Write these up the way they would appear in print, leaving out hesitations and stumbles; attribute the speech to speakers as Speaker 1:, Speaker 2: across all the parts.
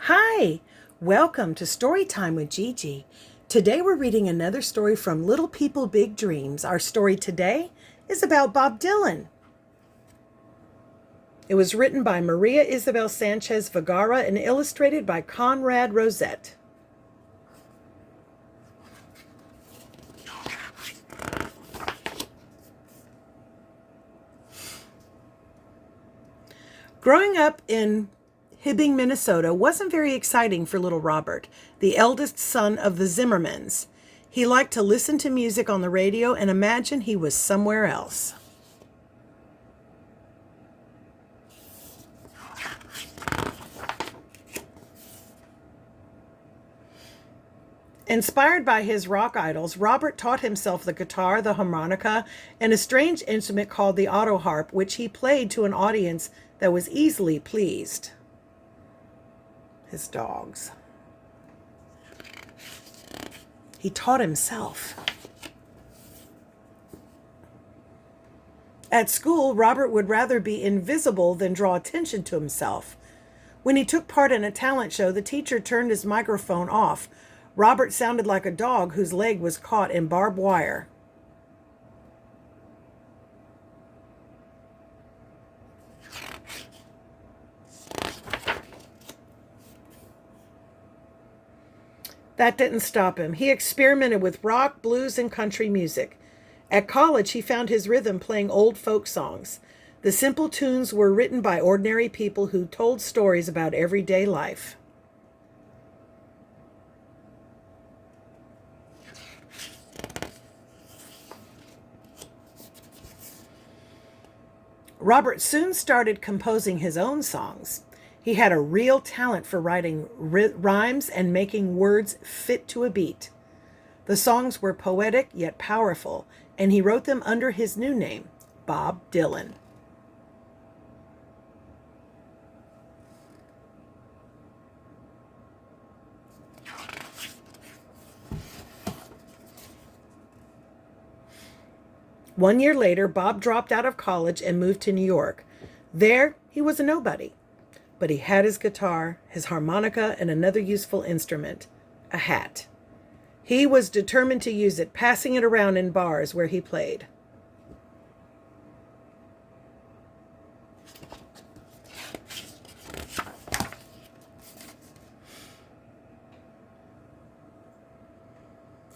Speaker 1: Hi, welcome to Storytime with Gigi. Today we're reading another story from Little People Big Dreams. Our story today is about Bob Dylan. It was written by Maria Isabel Sanchez Vegara and illustrated by Conrad Rosette. Growing up in Hibbing, Minnesota wasn't very exciting for little Robert, the eldest son of the Zimmermans. He liked to listen to music on the radio and imagine he was somewhere else. Inspired by his rock idols, Robert taught himself the guitar, the harmonica, and a strange instrument called the autoharp, which he played to an audience that was easily pleased. His dogs. He taught himself. At school, Robert would rather be invisible than draw attention to himself. When he took part in a talent show, the teacher turned his microphone off. Robert sounded like a dog whose leg was caught in barbed wire. That didn't stop him. He experimented with rock, blues, and country music. At college, he found his rhythm playing old folk songs. The simple tunes were written by ordinary people who told stories about everyday life. Robert soon started composing his own songs. He had a real talent for writing rhymes and making words fit to a beat. The songs were poetic yet powerful, and he wrote them under his new name, Bob Dylan. One year later, Bob dropped out of college and moved to New York. There, he was a nobody. But he had his guitar, his harmonica, and another useful instrument, a hat. He was determined to use it, passing it around in bars where he played.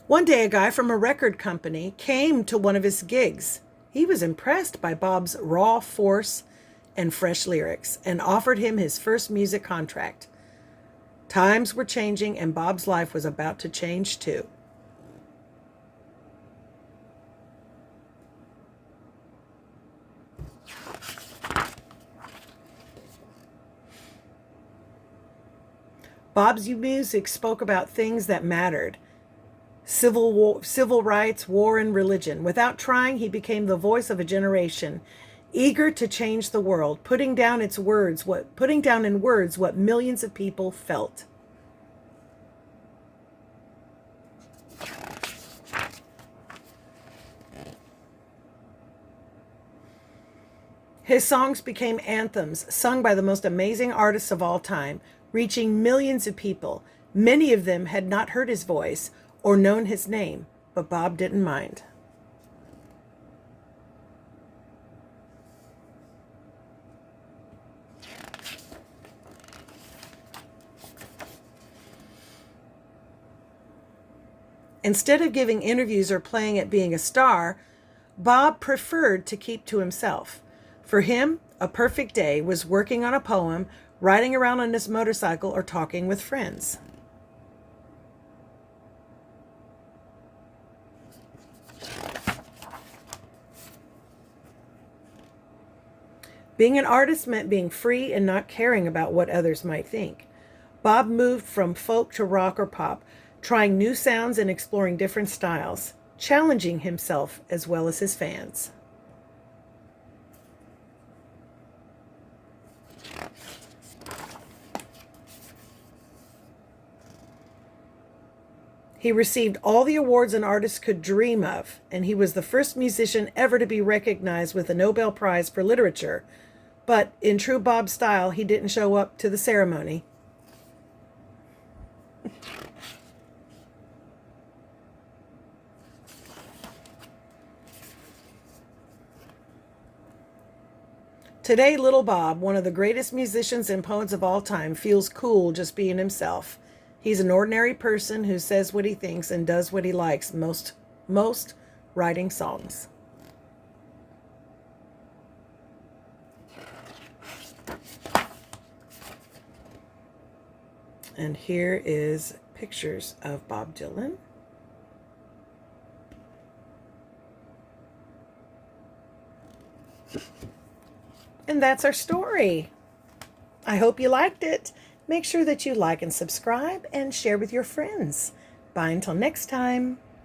Speaker 1: One day, a guy from a record company came to one of his gigs. He was impressed by Bob's raw force and fresh lyrics and offered him his first music contract. Times were changing and Bob's life was about to change too. Bob's music spoke about things that mattered. Civil rights, war, and religion. Without trying, he became the voice of a generation, eager to change the world, putting down in words what millions of people felt. His songs became anthems sung by the most amazing artists of all time, reaching millions of people. Many of them had not heard his voice or known his name, but Bob didn't mind. Instead of giving interviews or playing at being a star, Bob preferred to keep to himself. For him, a perfect day was working on a poem, riding around on his motorcycle, or talking with friends. Being an artist meant being free and not caring about what others might think. Bob moved from folk to rock or pop, trying new sounds and exploring different styles, challenging himself as well as his fans. He received all the awards an artist could dream of, and he was the first musician ever to be recognized with a Nobel Prize for Literature. But in true Bob style, he didn't show up to the ceremony. Today, little Bob, one of the greatest musicians and poets of all time, feels cool just being himself. He's an ordinary person who says what he thinks and does what he likes, most writing songs. And here is pictures of Bob Dylan. And that's our story. I hope you liked it. Make sure that you like and subscribe and share with your friends. Bye until next time.